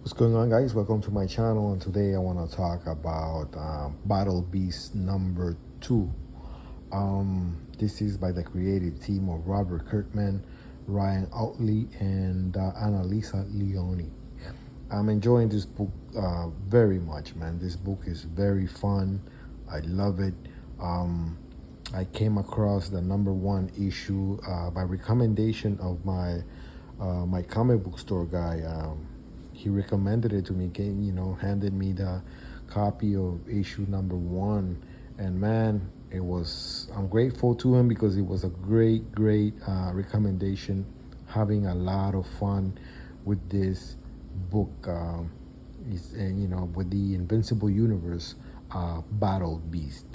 What's going on, guys? Welcome to my channel, and today I want to talk about Battle Beast number 2. This is by the creative team of Robert Kirkman, Ryan Outley, and Annalisa Leone. I'm enjoying this book very much, man. This book is very fun. I love it. I came across the number 1 issue by recommendation of my comic book store guy. He recommended it to me, handed me the copy of issue number 1, and man, I'm grateful to him because it was a great recommendation. Having a lot of fun with this book, with the Invincible universe, Battle Beast.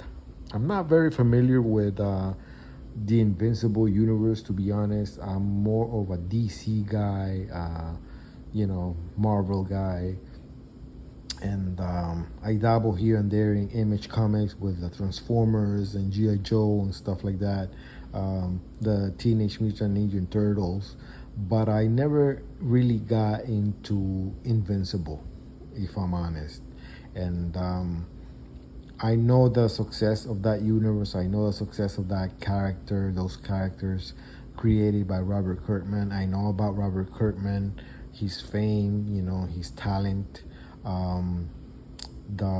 I'm not very familiar with the Invincible universe, to be honest. I'm more of a DC guy, Marvel guy, and I dabble here and there in Image Comics with the Transformers and G.I. Joe and stuff like that, the Teenage Mutant Ninja Turtles, but I never really got into Invincible, if I'm honest. And I know the success of that universe. I know the success of those characters created by Robert Kirkman. I know about Robert Kirkman, his fame, his talent, The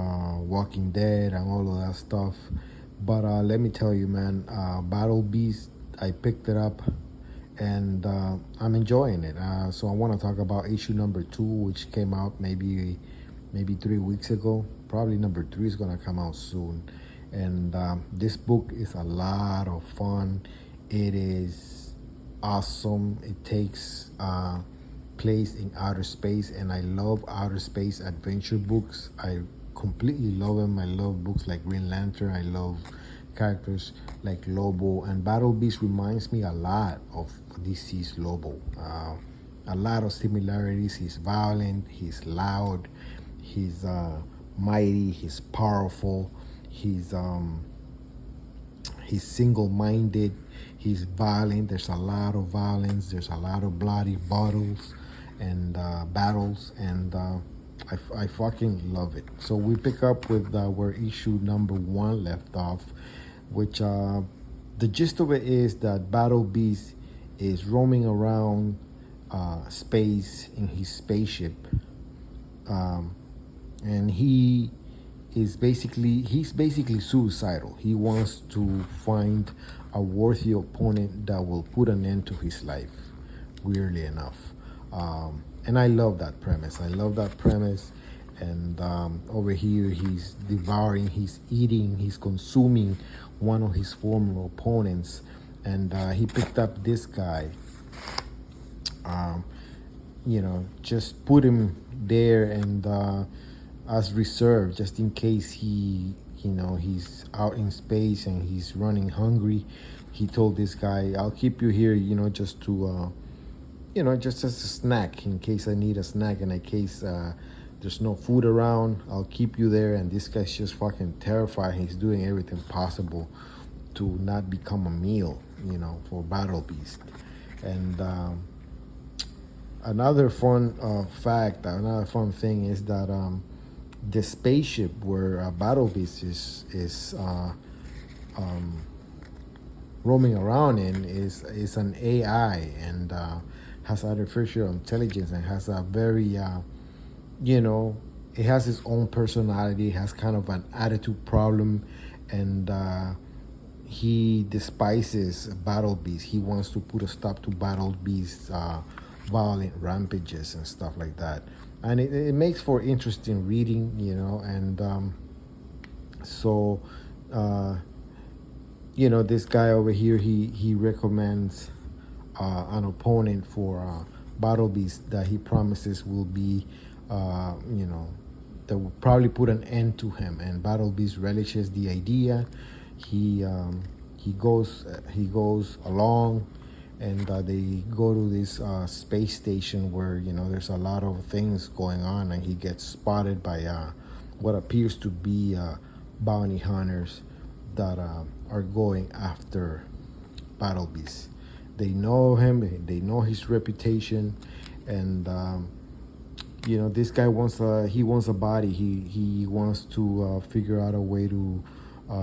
Walking Dead, and all of that stuff. But let me tell you, man, Battle Beast, I picked it up, and I'm enjoying it. So I want to talk about issue number 2, which came out maybe 3 weeks ago. Probably number 3 is gonna come out soon. And this book is a lot of fun. It is awesome. It takes place in outer space, and I love outer space adventure books. I completely love them. I love books like Green Lantern. I love characters like Lobo, and Battle Beast reminds me a lot of DC's Lobo. A lot of similarities. He's violent, he's loud, he's mighty, he's powerful, he's single-minded, he's violent. There's a lot of violence, there's a lot of bloody battles, and I fucking love it. So we pick up with where issue number 1 left off, which the gist of it is that Battle Beast is roaming around space in his spaceship, and he's basically suicidal. He wants to find a worthy opponent that will put an end to his life, weirdly enough. And I love that premise. And over here, he's devouring, he's eating, he's consuming one of his former opponents. And he picked up this guy, just put him there and as reserve, just in case he's out in space and he's running hungry. He told this guy, I'll keep you here, just to just as a snack, in case I need a snack, and in case there's no food around, I'll keep you there. And this guy's just fucking terrified. He's doing everything possible to not become a meal, for Battle Beast. And another fun thing is that the spaceship where Battle Beast is roaming around in is an AI, and has artificial intelligence, and has a very it has its own personality. It has kind of an attitude problem, and he despises Battle Beast. He wants to put a stop to Battle Beast's violent rampages and stuff like that. And it makes for interesting reading, and so this guy over here, he recommends an opponent for Battle Beast that he promises will be that will probably put an end to him. And Battle Beast relishes the idea. He goes along, and they go to this space station where there's a lot of things going on, and he gets spotted by what appears to be bounty hunters that are going after Battle Beast. They know him, they know his reputation, and This guy wants a body. He wants to figure out a way to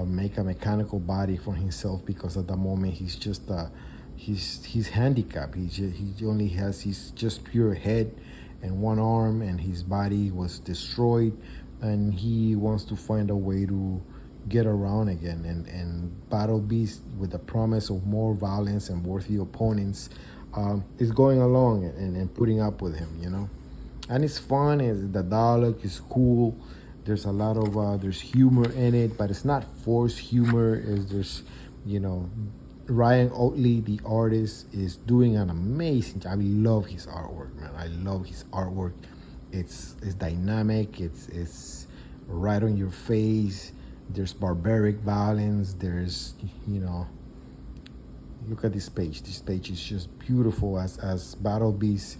make a mechanical body for himself, because at the moment he's handicapped. He only has his just pure head and one arm, and his body was destroyed, and he wants to find a way to get around again. And Battle Beast, with the promise of more violence and worthy opponents, is going along and putting up with him. And it's fun. The dialogue is cool. There's a lot of there's humor in it, but it's not forced humor. There's you know Ryan Oatley, the artist, is doing an amazing job. I love his artwork, man. I love his artwork. It's dynamic. It's right on your face. There's barbaric violence. There's look at this page. This page is just beautiful as Battle Beast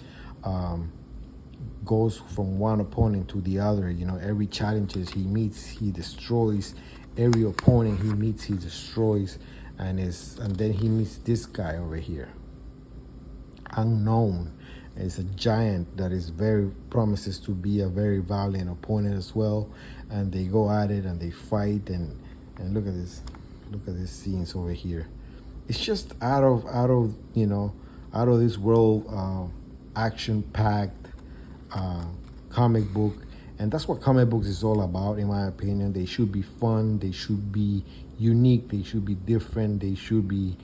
goes from one opponent to the other. Every challenges he meets, he destroys. Every opponent he meets, he destroys. And then he meets this guy over here, Unknown. It's a giant that promises to be a very violent opponent as well. And they go at it and they fight, and look at these scenes over here. It's just out of this world, action packed comic book. And that's what comic books is all about, in my opinion. They should be fun. They should be unique. They should be different. They should be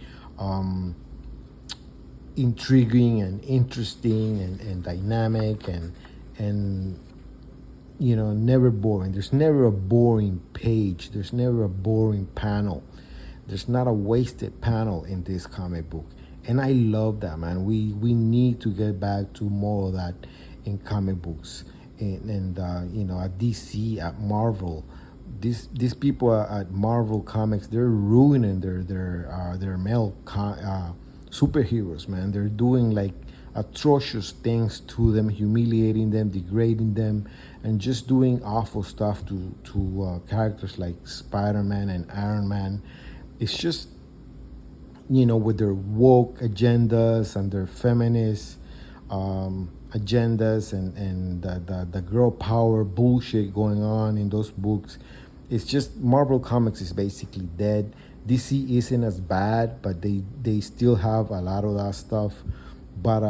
intriguing and interesting and dynamic and never boring. There's never a boring page. There's never a boring panel. There's not a wasted panel in this comic book. And I love that, man. We need to get back to more of that in comic books. And at DC, at Marvel, these people at Marvel Comics, they're ruining their male superheroes, man. They're doing like atrocious things to them, humiliating them, degrading them, and just doing awful stuff to characters like Spider-Man and Iron Man. It's just with their woke agendas and their feminist agendas and the girl power bullshit going on in those books. It's just Marvel Comics is basically dead. DC isn't as bad, but they still have a lot of that stuff. But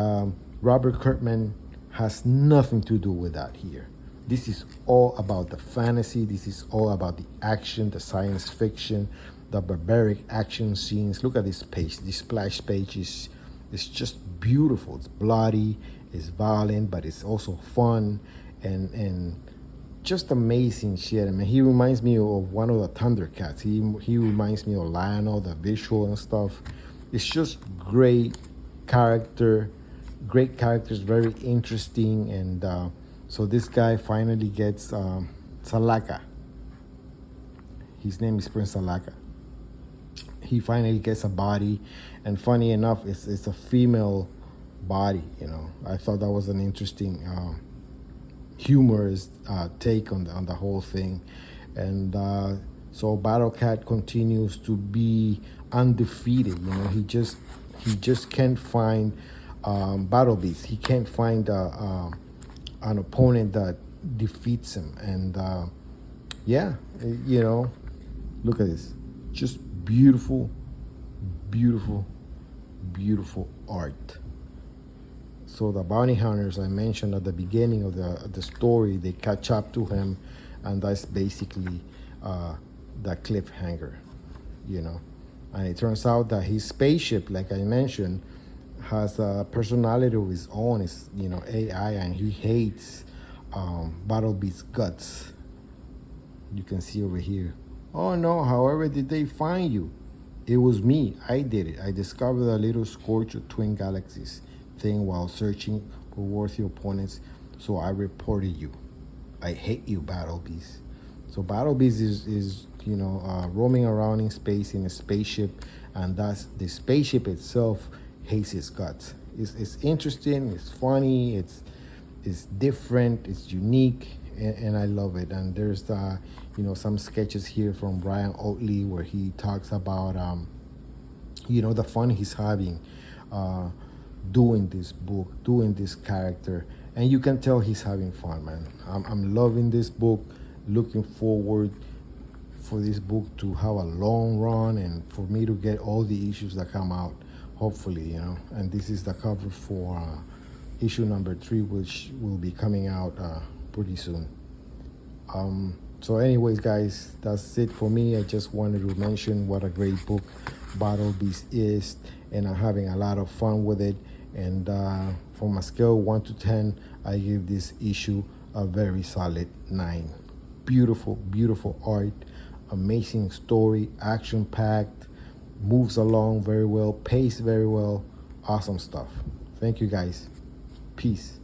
Robert Kirkman has nothing to do with that here. This is all about the fantasy. This is all about the action, the science fiction, the barbaric action scenes. Look at this page. This splash page is just beautiful. It's bloody, it's violent, but it's also fun and just amazing shit. I mean, he reminds me of one of the Thundercats. He reminds me of Lionel, the visual and stuff. It's just great characters, very interesting. And so this guy finally gets Salaka. His name is Prince Salaka. He finally gets a body, and funny enough, it's a female body. I thought that was an interesting, humorous take on the whole thing. And so Battle Cat continues to be undefeated. He just can't find Battle Beast. He can't find an opponent that defeats him. And look at this, just beautiful art. So the bounty hunters I mentioned at the beginning of the story, they catch up to him, and that's basically the cliffhanger, And it turns out that his spaceship, like I mentioned, has a personality of his own. It's AI, and he hates Battle Beast's guts. You can see over here. Oh no, however did they find you? It was me. I did it. I discovered a little scorch of twin galaxies thing while searching for worthy opponents, so I reported you. I hate you, Battle Beast. So Battle Beast is roaming around in space in a spaceship, and thus the spaceship itself hates his guts. It's interesting, it's funny, it's different, it's unique, and I love it. And there's some sketches here from Ryan Oatley where he talks about the fun he's having doing this book, doing this character, and you can tell he's having fun, man. I'm loving this book, looking forward for this book to have a long run and for me to get all the issues that come out, hopefully, and this is the cover for issue number 3, which will be coming out pretty soon. So anyways, guys, that's it for me. I just wanted to mention what a great book Battle Beast is, and I'm having a lot of fun with it. And from a scale 1 to 10, I give this issue a very solid 9. Beautiful, beautiful art, amazing story, action packed, moves along very well, paced very well, awesome stuff. Thank you, guys. Peace.